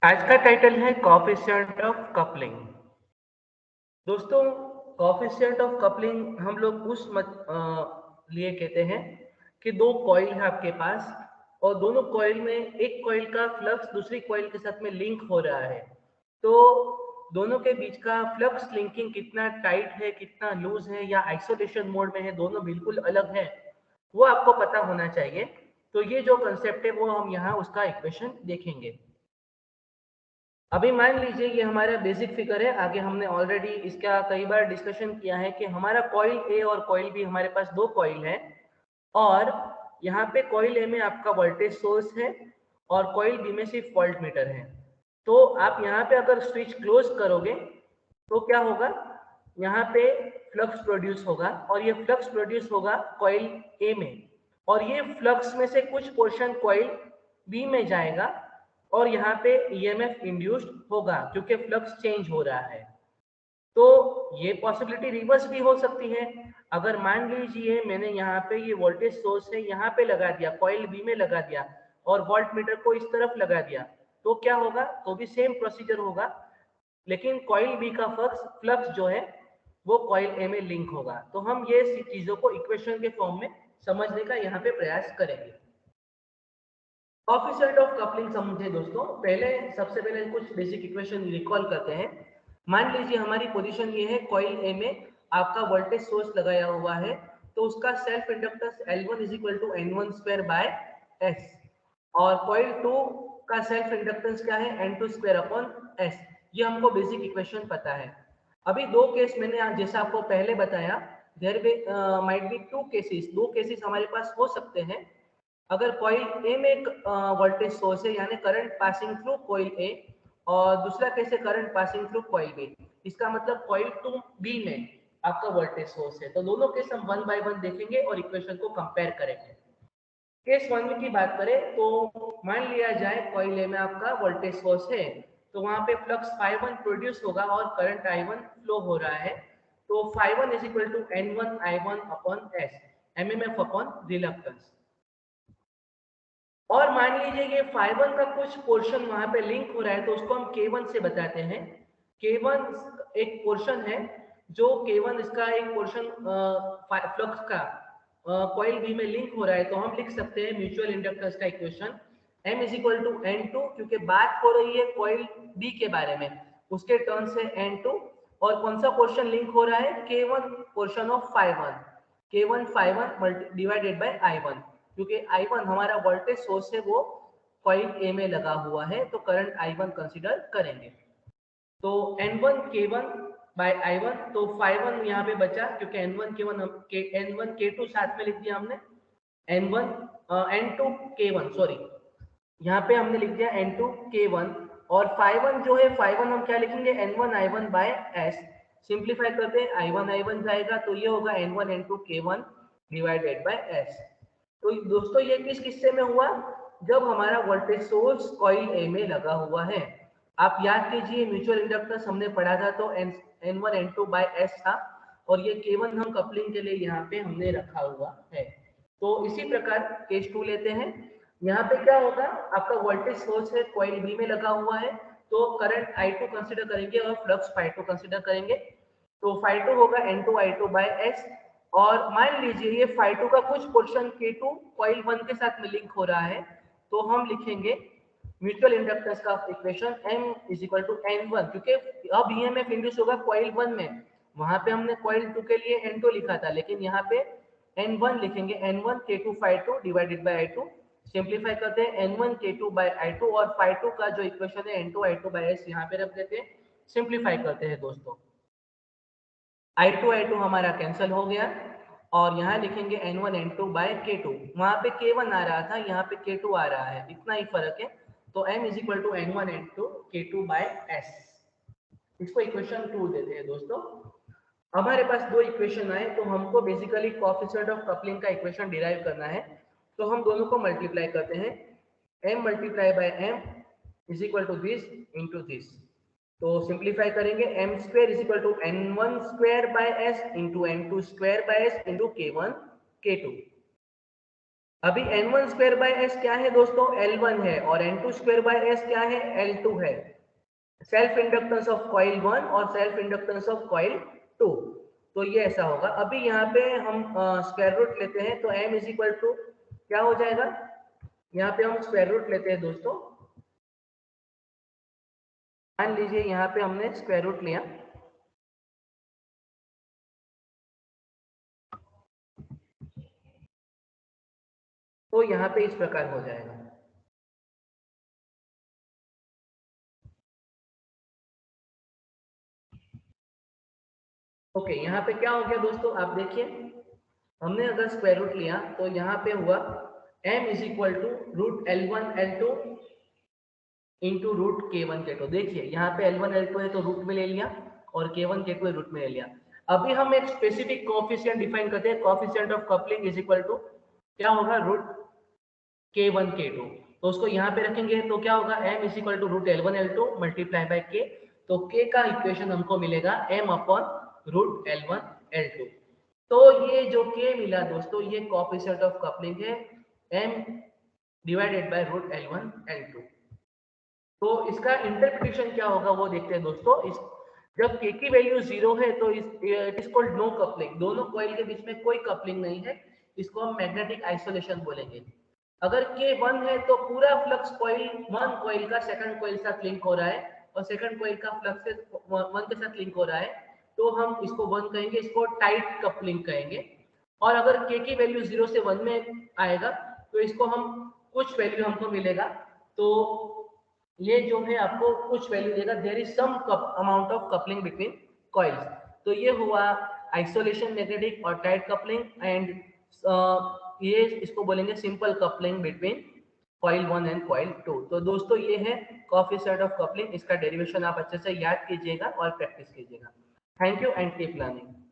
आज का टाइटल है कॉफिशिएंट ऑफ कपलिंग। दोस्तों, कॉफिशिएंट ऑफ कपलिंग हम लोग लिए कहते हैं कि दो कॉइल है आपके पास और दोनों कॉइल में एक कॉइल का फ्लक्स दूसरी कॉइल के साथ में लिंक हो रहा है। तो दोनों के बीच का फ्लक्स लिंकिंग कितना टाइट है, कितना लूज है या आइसोलेशन मोड में है, दोनों बिल्कुल अलग है, वो आपको पता होना चाहिए। तो ये जो कंसेप्ट है वो हम यहाँ उसका इक्वेशन देखेंगे। अभी मान लीजिए ये हमारा बेसिक फिगर है। आगे हमने ऑलरेडी इसका कई बार डिस्कशन किया है कि हमारा कॉइल ए और कॉइल बी, हमारे पास दो कॉइल है और यहाँ पे कॉइल ए में आपका वोल्टेज सोर्स है और कॉइल बी में सिर्फ वोल्ट मीटर है। तो आप यहाँ पे अगर स्विच क्लोज करोगे तो क्या होगा, यहाँ पे फ्लक्स प्रोड्यूस होगा और ये फ्लक्स प्रोड्यूस होगा कॉइल ए में और ये फ्लक्स में से कुछ पोर्शन कॉइल बी में जाएगा और यहाँ पे ईएमएफ इंड्यूस्ड होगा क्योंकि फ्लक्स चेंज हो रहा है। तो ये पॉसिबिलिटी रिवर्स भी हो सकती है। अगर मान लीजिए मैंने यहाँ पे ये वोल्टेज सोर्स है यहाँ पे लगा दिया, कॉइल बी में लगा दिया और वोल्ट मीटर को इस तरफ लगा दिया, तो क्या होगा, तो भी सेम प्रोसीजर होगा, लेकिन कॉइल बी का फ्लक्स जो है वो कॉइल ए में लिंक होगा। तो हम ये चीजों को इक्वेशन के फॉर्म में समझने का यहाँ पे प्रयास करेंगे। कोएफिशिएंट ऑफ कपलिंग समझे दोस्तों। सबसे पहले कुछ बेसिक इक्वेशन रिकॉल करते हैं। मान लीजिए हमारी पोजीशन ये है, कॉइल ए में आपका वोल्टेज सोर्स लगाया हुआ है, तो उसका self inductance L1 is equal to N1 square by S और कॉइल 2 का सेल्फ इंडक्टेंस क्या है, N2 स्क्वायर अपॉन S। ये हमको बेसिक इक्वेशन पता है। अभी दो केस मैंने जैसा आपको पहले बताया, देयर माइट बी दो केसेस हमारे पास हो सकते हैं। अगर कॉइल ए में एक वोल्टेज सोर्स है यानी current passing through coil A और दूसरा केस है current passing through coil B, इसका मतलब कॉइल 2 बी में आपका वोल्टेज सोर्स है। तो दोनों केस हम वन बाय वन देखेंगे और इक्वेशन को कंपेयर करेंगे। केस वन की बात करें तो मान लिया जाए कॉइल ए में आपका वोल्टेज सोर्स है, तो वहां पे फ्लक्स φ1 प्रोड्यूस होगा और करंट I1 फ्लो हो रहा है। तो φ1 is equal to N1 I1 upon S, MMF upon reluctance. और मान लीजिए ये φ1 का कुछ पोर्शन वहां पे लिंक हो रहा है, तो उसको हम K1 से बताते हैं। K1 एक पोर्शन है, जो K1 इसका एक पोर्शन फ्लक्स का कॉइल बी में लिंक हो रहा है, तो हम लिख सकते हैं म्यूचुअल इंडक्टेंस का equation M is equal to N2, क्योंकि बात हो रही है कॉइल बी के बारे में, उसके टर्न से N2 और कौन सा पोर्शन लिंक हो रहा है, K1 portion of φ1, K1 φ1 divided by I1, क्योंकि I1 हमारा वोल्टेज सोर्स है वो कॉइल ए में लगा हुआ है, तो करंट I1 कंसीडर करेंगे। तो N1 K1 बाय I1, तो φ1 यहाँ पे बचा क्योंकि N1 K2 साथ में लिख दिया हमने, N2 K1 सॉरी, यहाँ पे हमने लिख दिया N2 K1 और φ1 जो है, φ1 हम क्या लिखेंगे, N1 I1 bye S। Simplify करते हैं, I1 I1 जाएगा तो ये होगा N1 N2 K1 divided by S। तो दोस्तों ये किस किस्से में हुआ, जब हमारा वोल्टेज सोर्स कॉइल ए में लगा हुआ है। आप याद कीजिए म्यूचुअल इंडक्टेंस हमने पढ़ा था, तो N1 N2 बाय S था और ये K1 हम कपलिंग के लिए यहाँ पे हमने रखा हुआ है। तो इसी प्रकार केस 2 लेते हैं। यहाँ पे क्या होगा, आपका वोल्टेज सोर्स है कॉइल बी में लगा हुआ है, तो करंट I2 कंसीडर करेंगे और फ्लक्स φ2 कंसीडर करेंगे। तो φ2 होगा N2 I2 बाय S और मान लीजिए ये φ2 का कुछ पोर्शन K2 कॉइल 1 के साथ में लिंक हो रहा है, तो हम लिखेंगे म्यूचुअल इंडक्टेंस का equation M is equal to N1, क्योंकि अब ईएमएफ इंड्यूस होगा कॉइल 1 में, वहां पे हमने कॉइल 2 के लिए N2 लिखा था, लेकिन यहाँ पे N1 लिखेंगे, N1 K2 φ2 divided by I2। Simplify करते हैं, N1 K2 बाय I2 और φ2 का जो इक्वेशन है N2 I2 बाय S यहाँ पे रख देते हैं। सिंप्लीफाई करते हैं दोस्तों, I2 हमारा कैंसिल हो गया और यहाँ लिखेंगे N1 N2 बाय K2। वहां पे K1 आ रहा था, यहाँ पे K2 आ रहा है, इतना ही फर्क है। तो M is equal to N1 N2 K2 by S। इसको इक्वेशन 2 देते हैं दोस्तों। हमारे पास दो इक्वेशन आए, तो हमको बेसिकली कोएफिशिएंट ऑफ कपलिंग का इक्वेशन डिराइव करना है, तो हम दोनों को मल्टीप्लाई करते हैं। M multiply by M is equal to this into this. तो सिंप्लीफाई करेंगे, M square is equal to N1 square by S into N2 square by S into K1 K2। अभी n1 स्क्वायर बाय s क्या है दोस्तों, L1 है, और n2 square by s क्या है, L2 है। सेल्फ इंडक्टेंस ऑफ कॉइल 1 और सेल्फ इंडक्टेंस ऑफ कॉइल 2। तो ये ऐसा होगा। अभी यहाँ पे हम स्क्वायर रूट लेते हैं, तो m इज इक्वल टू क्या हो जाएगा, यहाँ पे हम स्क्वायर रूट लेते हैं दोस्तों। मान लीजिए यहाँ पे हमने स्क्वायर रूट लिया, तो यहाँ पे इस प्रकार हो जाएगा। ओके, यहाँ पे क्या हो गया दोस्तों, आप देखिए, हमने अगर स्क्वायर रूट लिया तो यहाँ पे हुआ m is equal to root L1 L2 into root K1 K2। देखिए यहाँ पे L1 L2 है तो रूट में ले लिया, और K1 K2 है रूट में ले लिया। अभी हम एक स्पेसिफिक कोएफिशिएंट डिफाइन करते हैं, coefficient of coupling is equal to क्या होगा, रूट K1 K2। तो उसको यहाँ पे रखेंगे तो क्या होगा, m is equal to root L1 L2 multiply by K। तो K का इक्वेशन हमको मिलेगा m upon root L1 L2। तो ये जो K मिला दोस्तों, ये कोएफिशिएंट ऑफ कपलिंग है, m divided by root L1 L2। तो इसका इंटरप्रिटेशन क्या होगा वो देखते हैं दोस्तों। इस जब K की वैल्यू 0 है तो it is called no coupling, दोनों कॉइल के बीच में कोई कपलिंग नहीं है, इसको हम मैग्नेटिक आइसोलेशन बोलेंगे। अगर K 1 है तो पूरा फ्लक्स कॉइल 1 कॉइल का सेकंड कॉइल साथ लिंक हो रहा है, और सेकंड कॉइल का फ्लक्स 1 के साथ लिंक हो रहा है, तो हम इसको 1 कहेंगे, इसको टाइट कपलिंग कहेंगे। और अगर K की वैल्यू 0 से 1 में आएगा तो इसको हम कुछ वैल्यू हमको मिलेगा, तो ये जो है आपको कुछ वैल्यू देगा, there is some amount of coupling between coils. तो ये हुआ आइसोलेशन मैग्नेटिक और टाइट कपलिंग, एंड ये इसको बोलेंगे simple coupling between coil 1 and coil 2। तो दोस्तों ये है कोएफिशिएंट ऑफ कपलिंग, इसका डेरिवेशन आप अच्छे से याद कीजिएगा और प्रैक्टिस कीजिएगा। Thank you and keep learning.